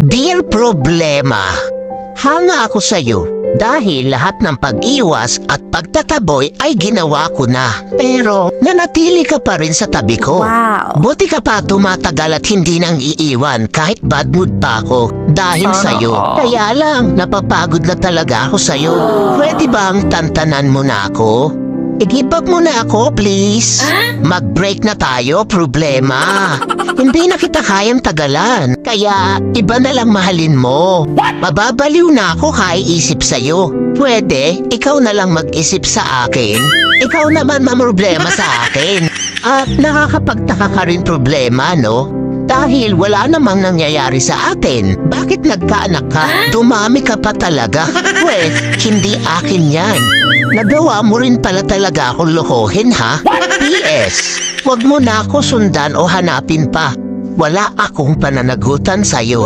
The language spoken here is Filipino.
Dear Problema, hanga ako sa'yo dahil lahat ng pag-iwas at pagtataboy ay ginawa ko na. Pero nanatili ka pa rin sa tabi ko. Wow. Buti ka pa tumatagal at hindi nang iiwan kahit bad mood pa ako dahil sa'yo. Kaya lang, napapagod na talaga ako sa'yo. Pwede bang tantanan mo na ako? I-give up mo na ako, please. Mag-break na tayo, problema. Hindi na kita kayang tagalan. Kaya, iba na lang mahalin mo. Mababaliw na ako kaiisip sa'yo. Pwede, ikaw na lang mag-isip sa akin. Ikaw naman mamroblema sa akin. At nakakapagtaka ka rin problema, no? Dahil wala namang nangyayari sa atin. Bakit nagkaanak ka? Dumami ka pa talaga. Well, hindi akin yan. Nagawa mo rin pala talaga akong lokohin, ha? P.S. Huwag mo na ako sundan o hanapin pa. Wala akong pananagutan sa'yo.